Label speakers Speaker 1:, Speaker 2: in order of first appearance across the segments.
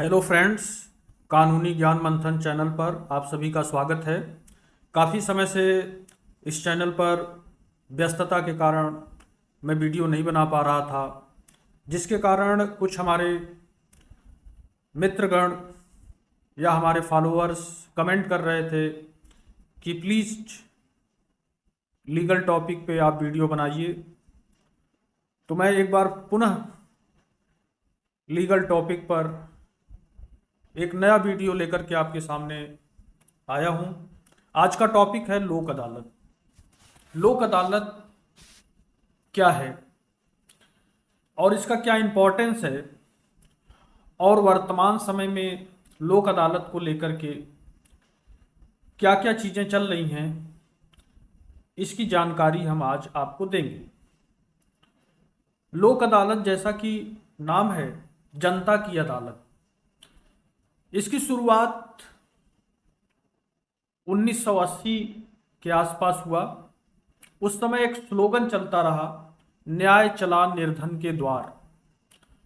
Speaker 1: Hello friends, कानूनी ज्ञान मंथन चैनल पर आप सभी का स्वागत है। काफ़ी समय से इस चैनल पर व्यस्तता के कारण मैं वीडियो नहीं बना पा रहा था, जिसके कारण कुछ हमारे मित्रगण या हमारे फॉलोअर्स कमेंट कर रहे थे कि प्लीज़ लीगल टॉपिक पे आप वीडियो बनाइए। तो मैं एक बार पुनः लीगल टॉपिक पर एक नया वीडियो लेकर के आपके सामने आया हूं। आज का टॉपिक है लोक अदालत। लोक अदालत क्या है और इसका क्या इम्पोर्टेंस है, और वर्तमान समय में लोक अदालत को लेकर के क्या क्या चीज़ें चल रही हैं, इसकी जानकारी हम आज आपको देंगे। लोक अदालत, जैसा कि नाम है, जनता की अदालत। इसकी शुरुआत 1980 के आसपास हुआ। उस समय एक स्लोगन चलता रहा, न्याय चला निर्धन के द्वार।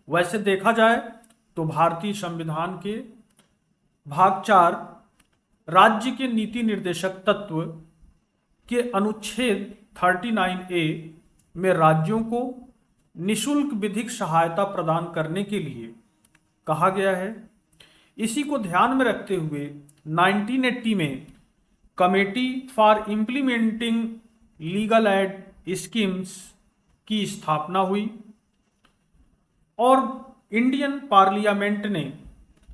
Speaker 1: वैसे देखा जाए तो भारतीय संविधान के भाग 4 राज्य के नीति निर्देशक तत्व के अनुच्छेद 39A में राज्यों को निशुल्क विधिक सहायता प्रदान करने के लिए कहा गया है। इसी को ध्यान में रखते हुए 1980 में committee for implementing legal aid schemes की स्थापना हुई और इंडियन पार्लियामेंट ने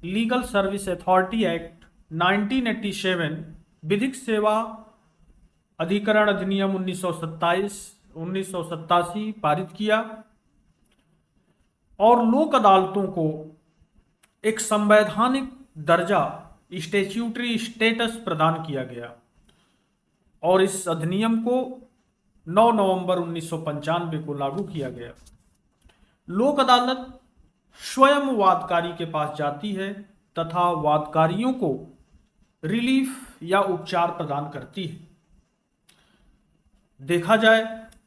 Speaker 1: लीगल सर्विस अथॉरिटी एक्ट 1987, विधिक सेवा अधिकरण अधिनियम 1987 पारित किया और लोक अदालतों को एक संवैधानिक दर्जा, स्टैट्यूटरी स्टेटस प्रदान किया गया और इस अधिनियम को 9 नवंबर 1995 को लागू किया गया। लोक अदालत स्वयं वादकारी के पास जाती है तथा वादकारियों को रिलीफ या उपचार प्रदान करती है। देखा जाए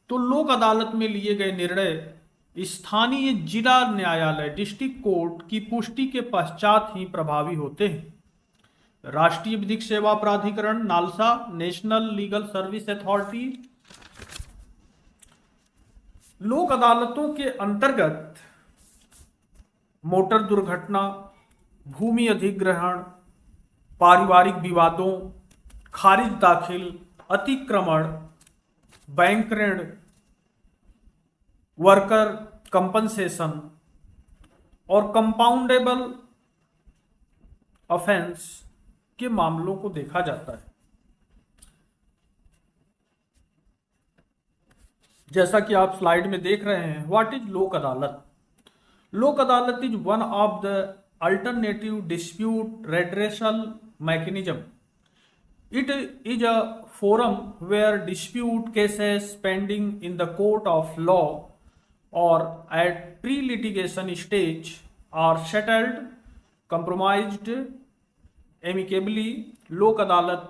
Speaker 1: तो लोक अदालत में लिए गए निर्णय स्थानीय जिला न्यायालय, डिस्ट्रिक्ट कोर्ट की पुष्टि के पश्चात ही प्रभावी होते हैं। राष्ट्रीय विधिक सेवा प्राधिकरण, NALSA, national legal service authority, लोक अदालतों के अंतर्गत मोटर दुर्घटना, भूमि अधिग्रहण, पारिवारिक विवादों, खारिज दाखिल, अतिक्रमण, बैंक ऋण, वर्कर कंपनसेशन और कंपाउंडेबल ऑफेंस के मामलों को देखा जाता है। जैसा कि आप स्लाइड में देख रहे हैं, व्हाट इज लोक अदालत? लोक अदालत is one of the alternative dispute redressal mechanism. It is a forum where dispute cases pending in the court of law or at pre-litigation stage are settled, compromised amicably. Lok Adalat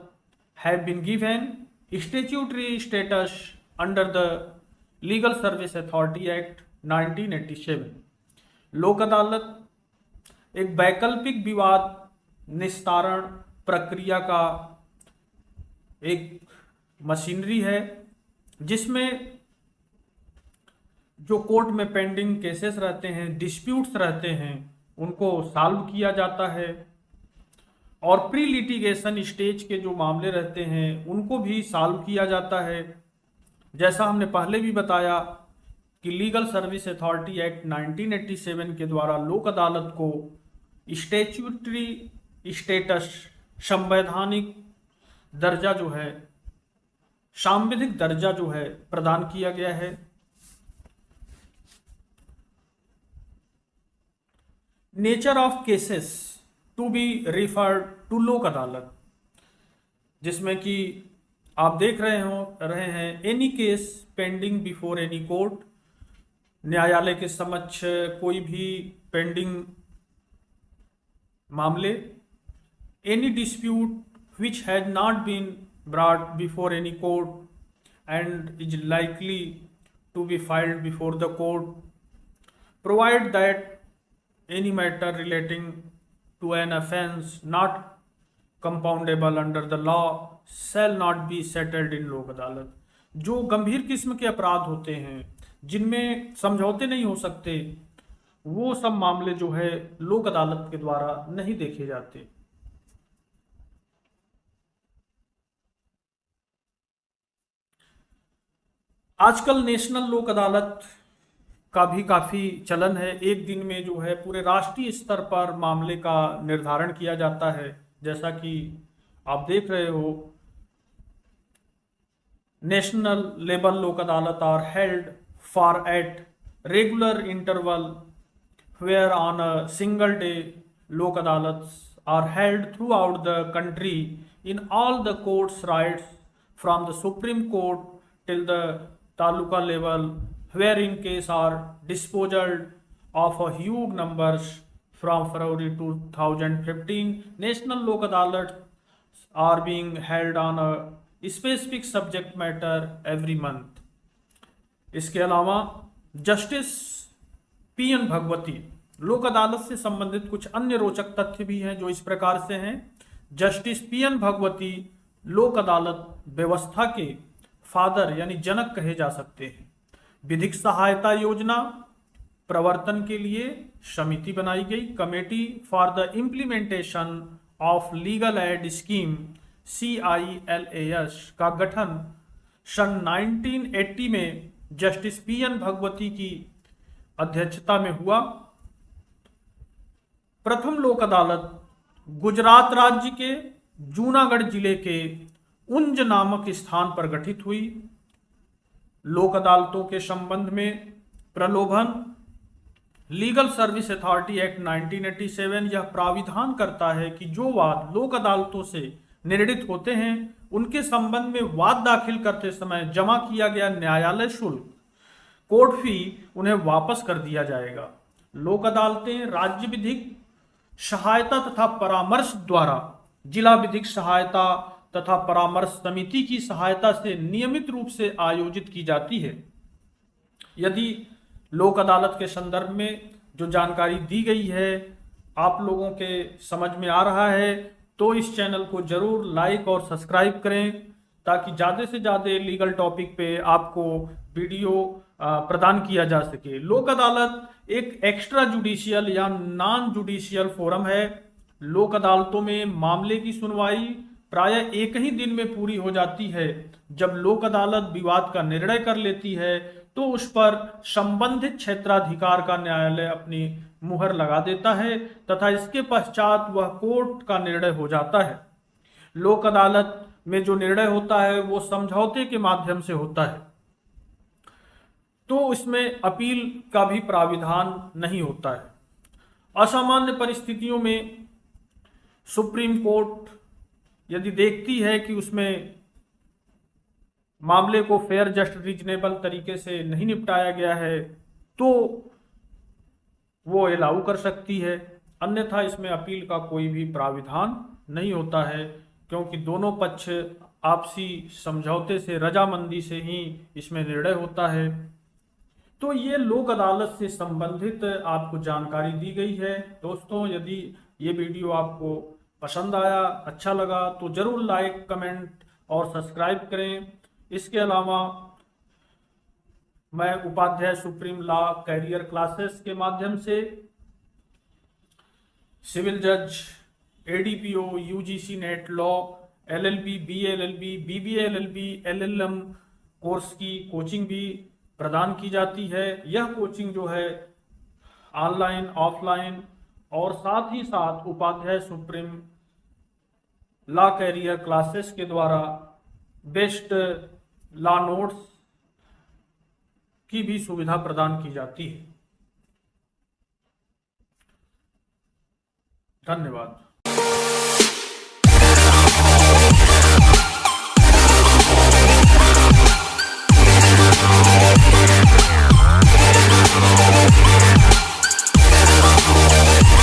Speaker 1: have been given statutory status under the Legal Service Authority Act 1987. लोक अदालत एक वैकल्पिक विवाद निस्तारण प्रक्रिया का एक machinery है, जिसमें जो कोर्ट में पेंडिंग केसेस रहते हैं, डिस्प्यूट्स रहते हैं, उनको सॉल्व किया जाता है और प्री लिटिगेशन स्टेज के जो मामले रहते हैं उनको भी सॉल्व किया जाता है। जैसा हमने पहले भी बताया कि लीगल सर्विस अथॉरिटी एक्ट 1987 के द्वारा लोक अदालत को स्टैट्यूटरी स्टेटस, संवैधानिक दर्जा जो है, सांविधिक दर्जा जो है, प्रदान किया गया है। Nature of cases to be referred to Lok Adalat, जिसमें कि आप देख रहे हैं any case pending before any court, न्यायालय के समक्ष कोई भी पेंडिंग मामले, any dispute which had not been brought before any court and is likely to be filed before the court, provide that any matter relating to an offence not compoundable under the law shall not be settled in Lok Adalat. जो गंभीर किस्म के अपराध होते हैं जिनमें समझौते नहीं हो सकते, वो सब मामले जो है लोक अदालत के द्वारा नहीं देखे जाते। आजकल नेशनल लोक अदालत का भी काफी चलन है। एक दिन में जो है पूरे राष्ट्रीय स्तर पर मामले का निर्धारण किया जाता है। जैसा कि आप देख रहे हो, national level Lok Adalat are held for at regular interval where on a single day lok adalats are held throughout the country in all the courts rights from the Supreme Court till the taluka level, wherein case are disposed of a huge numbers. From February 2015 national lok adalats are being held on a specific subject matter every month. इसके अलावा justice PN Bhagwati, लोक अदालत से संबंधित कुछ अन्य रोचक तथ्य भी हैं जो इस प्रकार से हैं। जस्टिस पीएन भगवती लोक अदालत व्यवस्था के फादर यानी जनक कहे जा सकते हैं। विधिक सहायता योजना प्रवर्तन के लिए समिति बनाई गई, committee for the implementation of legal aid scheme CILAS का गठन सन 1980 में जस्टिस पीएन भगवती की अध्यक्षता में हुआ। प्रथम लोक अदालत गुजरात राज्य के जूनागढ़ जिले के उंज नामक स्थान पर गठित हुई। लोक अदालतों के संबंध में प्रलोभन लीगल सर्विस अथॉरिटी एक्ट 1987 यह प्राविधान करता है कि जो वाद लोक अदालतों से निर्णित होते हैं उनके संबंध में वाद दाखिल करते समय जमा किया गया न्यायालय शुल्क कोर्ट फी उन्हें वापस कर दिया जाएगा। लोक अदालतें राज्य विधिक सहायता तथा परामर्श द्वारा जिला विधिक सहायता तथा परामर्श समिति की सहायता से नियमित रूप से आयोजित की जाती है। यदि लोक अदालत के संदर्भ में जो जानकारी दी गई है आप लोगों के समझ में आ रहा है तो इस चैनल को जरूर लाइक और सब्सक्राइब करें ताकि ज़्यादा से ज़्यादा लीगल टॉपिक पे आपको वीडियो प्रदान किया जा सके। लोक अदालत एक एक्स्ट्रा जुडिशियल या नॉन जुडिशियल फोरम है। लोक अदालतों में मामले की सुनवाई प्रायः एक ही दिन में पूरी हो जाती है। जब लोक अदालत विवाद का निर्णय कर लेती है तो उस पर संबंधित क्षेत्राधिकार का न्यायालय अपनी मुहर लगा देता है तथा इसके पश्चात वह कोर्ट का निर्णय हो जाता है। लोक अदालत में जो निर्णय होता है वो समझौते के माध्यम से होता है, तो इसमें अपील का भी प्राविधान नहीं होता है। असामान्य परिस्थितियों में सुप्रीम कोर्ट यदि देखती है कि उसमें मामले को फेयर जस्ट रीजनेबल तरीके से नहीं निपटाया गया है तो वो अलाउ कर सकती है, अन्यथा इसमें अपील का कोई भी प्राविधान नहीं होता है क्योंकि दोनों पक्ष आपसी समझौते से रजामंदी से ही इसमें निर्णय होता है। तो ये लोक अदालत से संबंधित आपको जानकारी दी गई है। दोस्तों, यदि ये वीडियो आपको पसंद आया, अच्छा लगा तो जरूर लाइक, कमेंट और सब्सक्राइब करें। इसके अलावा मैं Upadhyay supreme law career classes के माध्यम से सिविल जज, ADPO, UGC NET law, LLB, BLLB, BBA LLB, LLM course की कोचिंग भी प्रदान की जाती है। यह कोचिंग जो है ऑनलाइन, ऑफलाइन और साथ ही साथ Upadhyay supreme law career classes के द्वारा बेस्ट लॉ नोट्स की भी सुविधा प्रदान की जाती है। धन्यवाद।